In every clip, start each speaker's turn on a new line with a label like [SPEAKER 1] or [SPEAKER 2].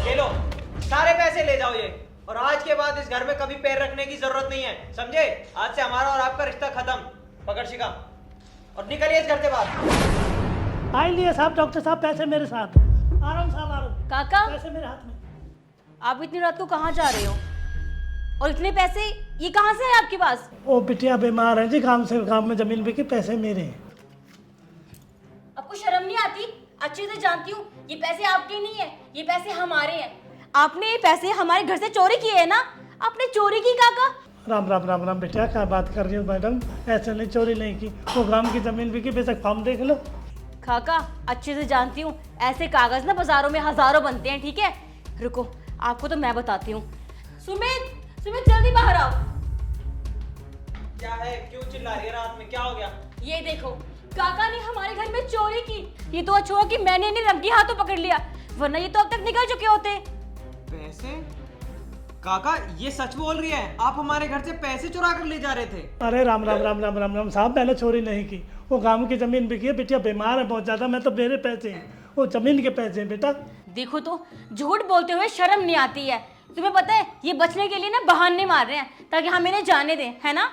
[SPEAKER 1] ये लो, सारे पैसे ले जाओ ये। और आज के बाद इस घर में कभी पैर रखने की जरूरत नहीं है, समझे? आज से हमारा और आपका रिश्ता खत्म। पकड़ शिका और निकलिए इस घर से बाहर।
[SPEAKER 2] आई लिए साहब, डॉक्टर साहब पैसे मेरे साथ। आराम साहब आराम।
[SPEAKER 3] काका,
[SPEAKER 2] पैसे मेरे हाथ में।
[SPEAKER 3] आप इतनी रात को कहाँ जा रहे हो? और इतने पैसे ये कहाँ से है आपके पास?
[SPEAKER 2] वो बिटिया बीमार है जी, काम में जमीन बिकी, पैसे मेरे हैं।
[SPEAKER 3] आपको शर्म नहीं आती? अच्छे से जानती हूँ ये पैसे आपके नहीं है, ये पैसे हमारे हैं। आपने ये पैसे हमारे घर से चोरी किए है ना? आपने चोरी की काका?
[SPEAKER 2] राम राम राम राम बेटिया, क्या बात कर रही हो मैडम? ऐसे नहीं, चोरी नहीं की। वो ग्राम की जमीन बिकी, बेशक फॉर्म देख लो।
[SPEAKER 3] काका अच्छे से जानती हूँ, ऐसे कागज ना बाजारों में हजारों बनते हैं, ठीक है? रुको, आपको तो मैं बताती हूँ। सुमित, सुमित जल्दी बाहर आओ।
[SPEAKER 1] क्या है, क्यों चिल्ला रही है रात में? क्या हो गया?
[SPEAKER 3] ये देखो, काका ने हमारे घर में चोरी की। ये तो अच्छा हुआ कि मैंने इन्हें रंगे हाथों पकड़ लिया, वरना ये तो अब तक निकल चुके होते।
[SPEAKER 1] पैसे? काका ये सच बोल रही है? आप हमारे घर से पैसे चुरा कर ले जा रहे थे?
[SPEAKER 2] अरे राम राम राम राम राम राम साहब, मैंने चोरी नहीं की। वो गांव की जमीन बिकी है, बिटिया बीमार है बहुत ज्यादा। मैं तो मेरे पैसे हैं, वो जमीन के पैसे हैं बेटा।
[SPEAKER 3] देखो तो, झूठ बोलते हुए शर्म नहीं आती है? तुम्हें पता है ये बचने के लिए ना बहाने मार रहे हैं ताकि हम इन्हें जाने दें, है ना?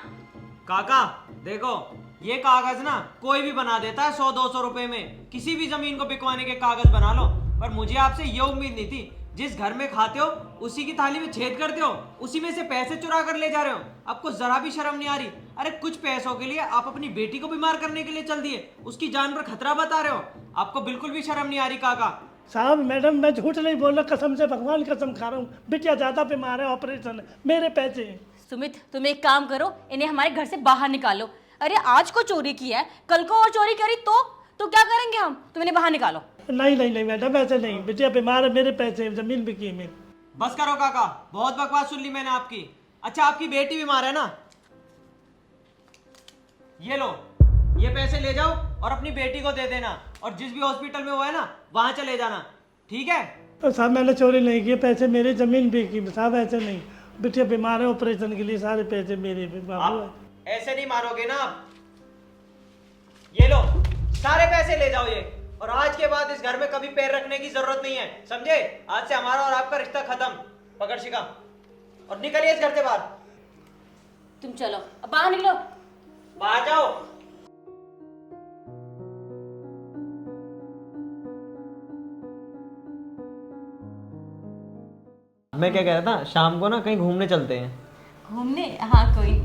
[SPEAKER 1] काका देखो, ये कागज ना कोई भी बना देता है 100-200 रुपए में। किसी भी जमीन को बिकवाने के कागज बना लो। पर मुझे आपसे ये उम्मीद नहीं थी। जिस घर में खाते हो उसी की थाली में छेद करते हो, उसी में से पैसे चुरा कर ले जा रहे हो। आपको जरा भी शर्म नहीं आ रही? अरे कुछ पैसों के लिए आप अपनी बेटी को बीमार करने के लिए चल दिए, उसकी जान पर खतरा बता रहे हो। आपको बिल्कुल भी शर्म नहीं आ रही काका?
[SPEAKER 2] साहब मैडम, मैं झूठ नहीं बोल रहा, कसम से भगवान कसम खा रहा हूँ। बिटिया ज्यादा बीमार है, ऑपरेशन है, मेरे पैसे हैं।
[SPEAKER 3] सुमित, तुम एक काम करो, इन्हें हमारे घर से बाहर निकालो। अरे आज को चोरी की है, कल को और चोरी करी तो क्या करेंगे हम? तुम इन्हें बाहर निकालो।
[SPEAKER 2] नहीं नहीं नहीं मैडम, ऐसे नहीं। बिटिया बीमार है, मेरे पैसे हैं, जमीन बिकी है मेरी।
[SPEAKER 1] बस करो काका, बहुत बकवास सुन ली मैंने आपकी। अच्छा आपकी बेटी बीमार है ना? ये लो, ये पैसे ले जाओ और अपनी बेटी को दे देना। और जिस भी हॉस्पिटल में वो है ना, वहां चले जाना, ठीक है?
[SPEAKER 2] तो साहब मैंने चोरी नहीं की, पैसे मेरे, जमीन बिकी साहब, ऐसे नहीं। बिटिया बीमार है, ऑपरेशन के लिए सारे पैसे मेरे।
[SPEAKER 1] आप ऐसे नहीं मारोगे ना आप? ये लो, सारे पैसे ले जाओ ये। और आज के बाद इस घर में कभी पैर रखने की जरूरत नहीं है, समझे? आज से हमारा और आपका रिश्ता खत्म। पकड़ शिका और निकलिए इस घर से बाहर।
[SPEAKER 3] तुम चलो, अब बाहर निकलो।
[SPEAKER 1] बाहर जाओ। मैं क्या कह रहा था, शाम को ना कहीं घूमने चलते हैं।
[SPEAKER 3] घूमने? हाँ कोई।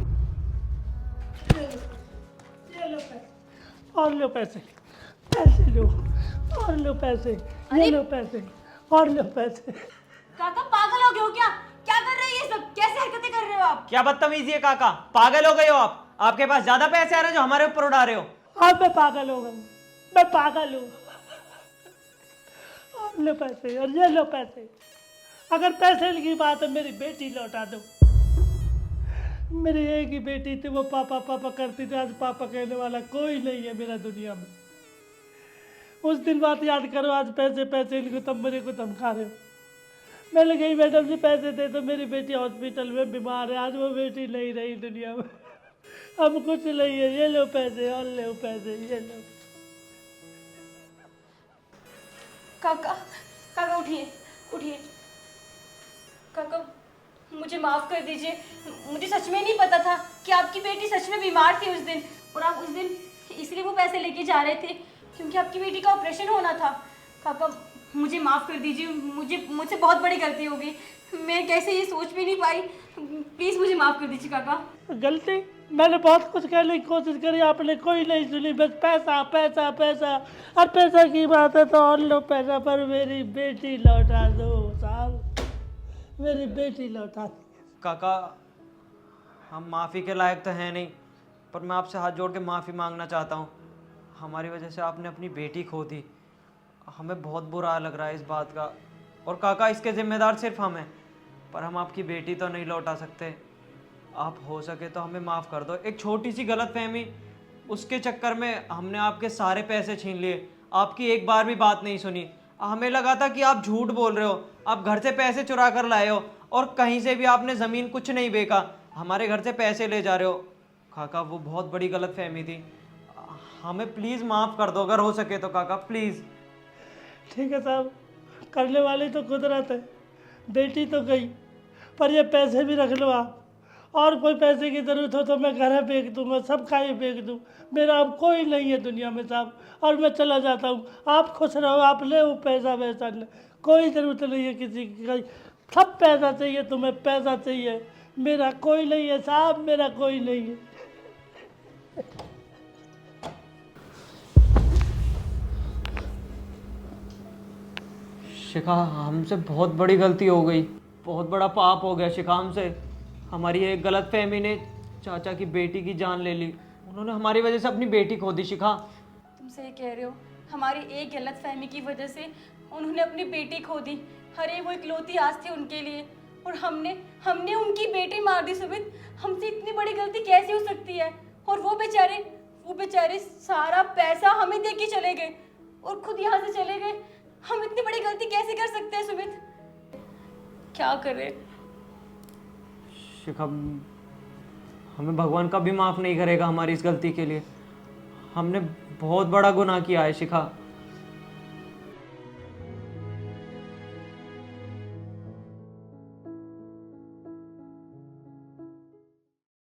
[SPEAKER 2] ये लो पैसे, और लो पैसे, पैसे लो, और लो पैसे, ये लो पैसे, और लो पैसे।
[SPEAKER 3] काका पागल हो गए हो क्या? क्या कर रहे हो ये सब? कैसे हरकतें कर रहे हो आप?
[SPEAKER 1] क्या बदतमीजी है काका? पागल हो गए हो आप? आपके पास ज्यादा पैसे आ रहे हैं जो हमारे ऊपर उड़ा रहे हो।
[SPEAKER 2] अब मैं पागल हो गया, मैं पागल हूँ। और लो पैसे, और ये लो पैसे। अगर पैसे की बात है, मेरी बेटी लौटा दो। मेरी एक ही बेटी थी, वो पापा पापा करती थी। आज पापा कहने वाला कोई नहीं है मेरा दुनिया में। उस दिन बात याद करो, आज पैसे पैसे इनको तब मेरे को धमका रहे हो। मैंने कही मैडम जी पैसे दे दो, मेरी बेटी हॉस्पिटल में बीमार है। आज वो बेटी नहीं रही दुनिया में, अब कुछ नहीं है। ये लो पैसे, और लो पैसे, ये लो।
[SPEAKER 3] काका, काका उठिए, उठिए। काका मुझे माफ कर दीजिए, मुझे सच में नहीं पता था कि आपकी बेटी सच में बीमार थी उस दिन। और आप उस दिन इसलिए वो पैसे लेके जा रहे थे क्योंकि आपकी बेटी का ऑपरेशन होना था। काका मुझे माफ कर दीजिए, मुझसे बहुत बड़ी गलती हो गई। मैं कैसे ये सोच भी नहीं पाई। प्लीज मुझे माफ कर दीजिए काका।
[SPEAKER 2] गलती? मैंने बहुत कुछ कहने की कोशिश करी, आपने कोई नहीं सुनी। बस पैसा पैसा पैसा, और पैसा की बात है तो और लो पैसा, पर मेरी बेटी लौटा दो साहब, मेरी बेटी लौटा दो।
[SPEAKER 1] काका हम माफ़ी के लायक तो हैं नहीं, पर मैं आपसे हाथ जोड़ के माफ़ी मांगना चाहता हूँ। हमारी वजह से आपने अपनी बेटी खो दी, हमें बहुत बुरा लग रहा है इस बात का। और काका इसके ज़िम्मेदार सिर्फ हम हैं, पर हम आपकी बेटी तो नहीं लौटा सकते। आप हो सके तो हमें माफ़ कर दो। एक छोटी सी गलतफहमी, उसके चक्कर में हमने आपके सारे पैसे छीन लिए, आपकी एक बार भी बात नहीं सुनी। हमें लगा था कि आप झूठ बोल रहे हो, आप घर से पैसे चुरा कर लाए हो और कहीं से भी आपने ज़मीन कुछ नहीं बेचा, हमारे घर से पैसे ले जा रहे हो। काका वो बहुत बड़ी गलतफहमी थी, हमें प्लीज़ माफ़ कर दो अगर हो सके तो काका, प्लीज़।
[SPEAKER 2] ठीक है साहब, करने वाली तो कुदरत है। बेटी तो गई, पर ये पैसे भी रख लो आप। और कोई पैसे की ज़रूरत हो तो मैं घर बेच दूंगा, सब खाए बेच दूँ। मेरा अब कोई नहीं है दुनिया में साहब, और मैं चला जाता हूँ। आप खुश रहो, आप ले वो पैसा वैसा ले, कोई ज़रूरत नहीं है किसी की। सब पैसा चाहिए तुम्हें, पैसा चाहिए। मेरा कोई नहीं है साहब, मेरा कोई नहीं है।
[SPEAKER 1] शिखा, हमसे बहुत बड़ी गलती हो गई, बहुत बड़ा पाप हो गया शिखा हमसे। हमारी एक गलत फहमी ने चाचा की बेटी की जान ले ली। उन्होंने हमारी वजह से अपनी बेटी खो दी शिखा।
[SPEAKER 3] तुम सही कह रहे हो, हमारी एक गलत फहमी की वजह से उन्होंने अपनी बेटी खो दी। अरे वो इकलौती आस थी उनके लिए, और हमने हमने उनकी बेटी मार दी। सुमित, हमसे इतनी बड़ी गलती कैसे हो सकती है? और वो बेचारे सारा पैसा हमें दे के चले गए और खुद यहाँ से चले गए। हम इतनी बड़ी गलती कैसे कर सकते हैं सुमित? क्या करें?
[SPEAKER 1] शिखा, हमें भगवान कभी माफ़ नहीं करेगा हमारी इस गलती के लिए। हमने बहुत बड़ा गुनाह किया है शिखा।